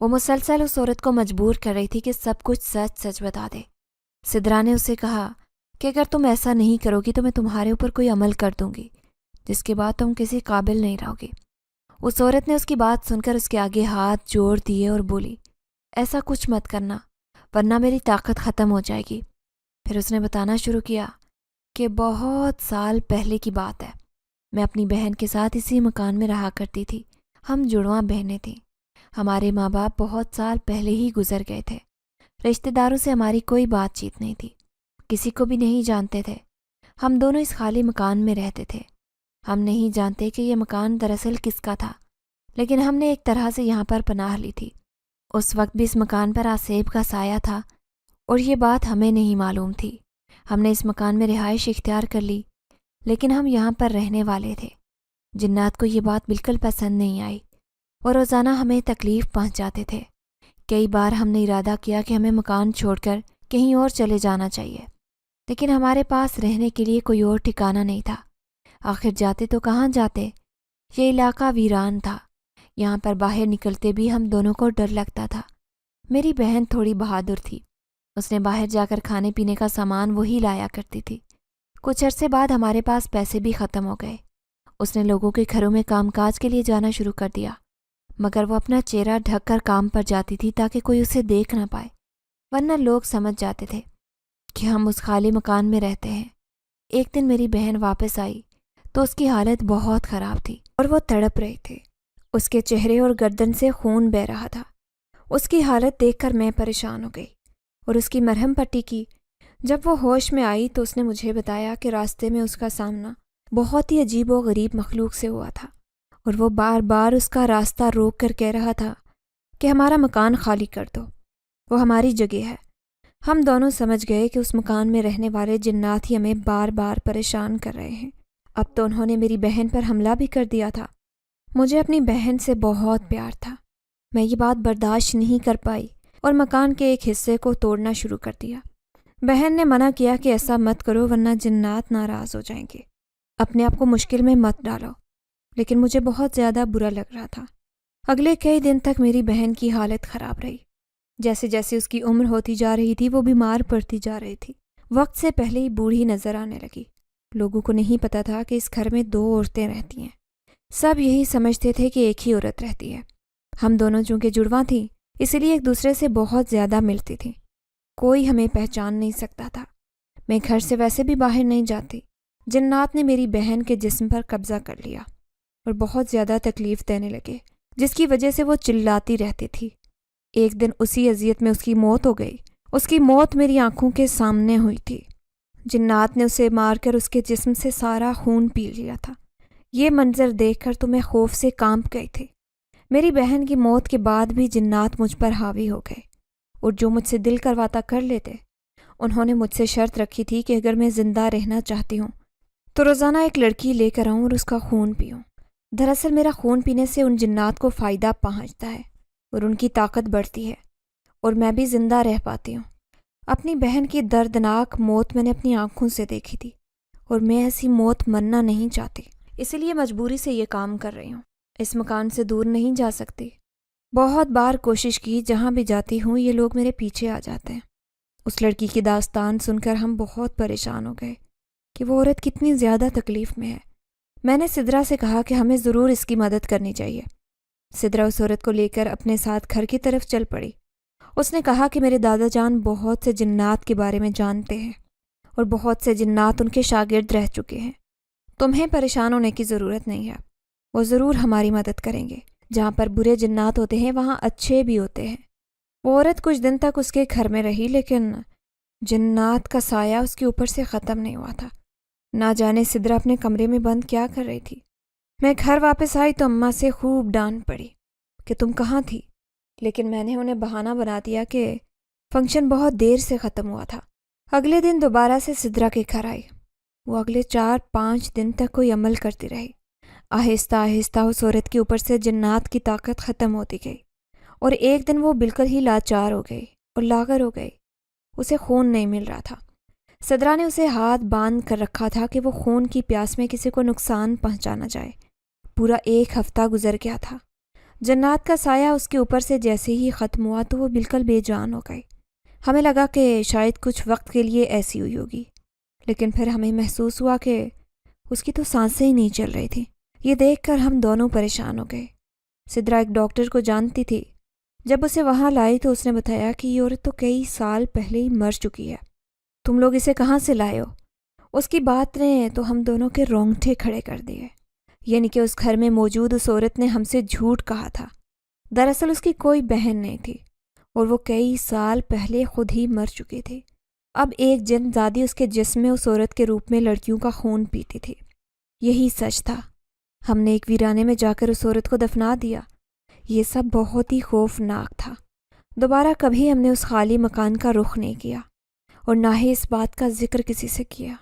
وہ مسلسل اس عورت کو مجبور کر رہی تھی کہ سب کچھ سچ سچ بتا دے۔ سدرا نے اسے کہا کہ اگر تم ایسا نہیں کرو گی تو میں تمہارے اوپر کوئی عمل کر دوں گی جس کے بعد تم کسی قابل نہیں رہو گی۔ اس عورت نے اس کی بات سن کر اس کے آگے ہاتھ جوڑ دیے اور بولی، ایسا کچھ مت کرنا ورنہ میری طاقت ختم ہو جائے گی۔ پھر اس نے بتانا شروع کیا کہ بہت سال پہلے کی بات ہے، میں اپنی بہن کے ساتھ اسی مکان میں رہا کرتی تھی۔ ہم جڑواں بہنیں تھیں۔ ہمارے ماں باپ بہت سال پہلے ہی گزر گئے تھے۔ رشتہ داروں سے ہماری کوئی بات چیت نہیں تھی، کسی کو بھی نہیں جانتے تھے۔ ہم دونوں اس خالی مکان میں رہتے تھے۔ ہم نہیں جانتے کہ یہ مکان دراصل کس کا تھا، لیکن ہم نے ایک طرح سے یہاں پر پناہ لی تھی۔ اس وقت بھی اس مکان پر آصیب کا سایہ تھا اور یہ بات ہمیں نہیں معلوم تھی۔ ہم نے اس مکان میں رہائش اختیار کر لی، لیکن ہم یہاں پر رہنے والے تھے۔ جنات کو یہ بات بالکل پسند نہیں آئی اور روزانہ ہمیں تکلیف پہنچاتے تھے۔ کئی بار ہم نے ارادہ کیا کہ ہمیں مکان چھوڑ کر کہیں اور چلے جانا چاہیے، لیکن ہمارے پاس رہنے کے لیے کوئی اور ٹھکانہ نہیں تھا۔ آخر جاتے تو کہاں جاتے؟ یہ علاقہ ویران تھا۔ یہاں پر باہر نکلتے بھی ہم دونوں کو ڈر لگتا تھا۔ میری بہن تھوڑی بہادر تھی، اس نے باہر جا کر کھانے پینے کا سامان وہی لایا کرتی تھی۔ کچھ عرصے بعد ہمارے پاس پیسے بھی ختم ہو گئے۔ اس نے لوگوں کے گھروں میں کام کاج کے لیے جانا شروع کر دیا، مگر وہ اپنا چہرہ ڈھک کر کام پر جاتی تھی تاکہ کوئی اسے دیکھ نہ پائے، ورنہ لوگ سمجھ جاتے تھے کہ ہم اس خالی مکان میں رہتے ہیں۔ ایک دن میری بہن واپس آئی تو اس کی حالت بہت خراب تھی اور وہ تڑپ رہی تھی۔ اس کے چہرے اور گردن سے خون بہہ رہا تھا۔ اس کی حالت دیکھ کر میں پریشان ہو گئی اور اس کی مرہم پٹی کی۔ جب وہ ہوش میں آئی تو اس نے مجھے بتایا کہ راستے میں اس کا سامنا بہت ہی عجیب و غریب مخلوق سے ہوا تھا اور وہ بار بار اس کا راستہ روک کر کہہ رہا تھا کہ ہمارا مکان خالی کر دو، وہ ہماری جگہ ہے۔ ہم دونوں سمجھ گئے کہ اس مکان میں رہنے والے جنات ہی ہمیں بار بار پریشان کر رہے ہیں۔ اب تو انہوں نے میری بہن پر حملہ بھی کر دیا تھا۔ مجھے اپنی بہن سے بہت پیار تھا۔ میں یہ بات برداشت نہیں کر پائی اور مکان کے ایک حصے کو توڑنا شروع کر دیا۔ بہن نے منع کیا کہ ایسا مت کرو ورنہ جنات ناراض ہو جائیں گے، اپنے آپ کو مشکل میں مت ڈالو، لیکن مجھے بہت زیادہ برا لگ رہا تھا۔ اگلے کئی دن تک میری بہن کی حالت خراب رہی۔ جیسے جیسے اس کی عمر ہوتی جا رہی تھی وہ بیمار پڑتی جا رہی تھی۔ وقت سے پہلے ہی بوڑھی نظر آنے لگی۔ لوگوں کو نہیں پتا تھا کہ اس گھر میں 2 عورتیں رہتی ہیں۔ سب یہی سمجھتے تھے کہ ایک ہی عورت رہتی ہے۔ ہم دونوں چونکہ جڑواں تھیں اسی لیے ایک دوسرے سے بہت زیادہ ملتی تھیں۔ کوئی ہمیں پہچان نہیں سکتا تھا۔ میں گھر سے ویسے بھی باہر نہیں جاتی۔ جنات نے میری بہن کے جسم پر قبضہ کر لیا اور بہت زیادہ تکلیف دینے لگے، جس کی وجہ سے وہ چلاتی رہتی تھی۔ ایک دن اسی اذیت میں اس کی موت ہو گئی۔ اس کی موت میری آنکھوں کے سامنے ہوئی تھی۔ جنات نے اسے مار کر اس کے جسم سے سارا خون پی لیا تھا۔ یہ منظر دیکھ کر تو میں خوف سے کانپ گئی تھی۔ میری بہن کی موت کے بعد بھی جنات مجھ پر حاوی ہو گئے اور جو مجھ سے دل کرواتا کر لیتے۔ انہوں نے مجھ سے شرط رکھی تھی کہ اگر میں زندہ رہنا چاہتی ہوں تو روزانہ ایک لڑکی لے کر آؤں اور اس کا خون پیوں۔ دراصل میرا خون پینے سے ان جنات کو فائدہ پہنچتا ہے اور ان کی طاقت بڑھتی ہے اور میں بھی زندہ رہ پاتی ہوں۔ اپنی بہن کی دردناک موت میں نے اپنی آنکھوں سے دیکھی تھی اور میں ایسی موت مرنا نہیں چاہتی، اسی لیے مجبوری سے یہ کام کر رہی ہوں۔ اس مکان سے دور نہیں جا سکتی۔ بہت بار کوشش کی، جہاں بھی جاتی ہوں یہ لوگ میرے پیچھے آ جاتے ہیں۔ اس لڑکی کی داستان سن کر ہم بہت پریشان ہو گئے کہ وہ عورت کتنی زیادہ تکلیف میں ہے۔ میں نے سدرا سے کہا کہ ہمیں ضرور اس کی مدد کرنی چاہیے۔ سدرا اس عورت کو لے کر اپنے ساتھ گھر کی طرف چل پڑی۔ اس نے کہا کہ میرے دادا جان بہت سے جنات کے بارے میں جانتے ہیں اور بہت سے جنات ان کے شاگرد رہ چکے ہیں۔ تمہیں پریشان ہونے کی ضرورت نہیں ہے، وہ ضرور ہماری مدد کریں گے۔ جہاں پر برے جنات ہوتے ہیں وہاں اچھے بھی ہوتے ہیں۔ وہ عورت کچھ دن تک اس کے گھر میں رہی، لیکن جنات کا سایہ اس کے اوپر سے ختم نہیں ہوا تھا۔ نہ جانے سدرا اپنے کمرے میں بند کیا کر رہی تھی۔ میں گھر واپس آئی تو اماں سے خوب ڈانٹ پڑی کہ تم کہاں تھی، لیکن میں نے انہیں بہانہ بنا دیا کہ فنکشن بہت دیر سے ختم ہوا تھا۔ اگلے دن دوبارہ سے سدرا کے گھر آئی۔ وہ اگلے 4-5 دن تک کوئی عمل کرتی رہی۔ آہستہ آہستہ اس عورت کے اوپر سے جنات کی طاقت ختم ہوتی گئی اور ایک دن وہ بالکل ہی لاچار ہو گئی اور لاغر ہو گئی۔ اسے خون نہیں مل رہا تھا۔ سدرا نے اسے ہاتھ باندھ کر رکھا تھا کہ وہ خون کی پیاس میں کسی کو نقصان پہنچا نہ جائے۔ پورا 1 ہفتہ گزر گیا تھا۔ جنات کا سایہ اس کے اوپر سے جیسے ہی ختم ہوا تو وہ بالکل بے جان ہو گئی۔ ہمیں لگا کہ شاید کچھ وقت کے لیے ایسی ہوئی ہوگی، لیکن پھر ہمیں محسوس ہوا کہ اس کی تو سانسیں ہی نہیں چل رہی تھیں۔ یہ دیکھ کر ہم دونوں پریشان ہو گئے۔ سدرا ایک ڈاکٹر کو جانتی تھی۔ جب اسے وہاں لائی تو اس نے بتایا کہ یہ عورت تو کئی سال پہلے ہی مر چکی ہے۔ تم لوگ اسے کہاں سے لائے ہو؟ اس کی بات نے تو ہم دونوں کے رونگٹے کھڑے کر دیے۔ یعنی کہ اس گھر میں موجود اس عورت نے ہم سے جھوٹ کہا تھا۔ دراصل اس کی کوئی بہن نہیں تھی اور وہ کئی سال پہلے خود ہی مر چکی تھی۔ اب ایک جن زادی اس کے جسم میں اس عورت کے روپ میں لڑکیوں کا خون پیتی تھی۔ یہی سچ تھا۔ ہم نے ایک ویرانے میں جا کر اس عورت کو دفنا دیا۔ یہ سب بہت ہی خوفناک تھا۔ دوبارہ کبھی ہم نے اس خالی مکان کا رخ نہیں کیا اور نہ ہی اس بات کا ذکر کسی سے کیا۔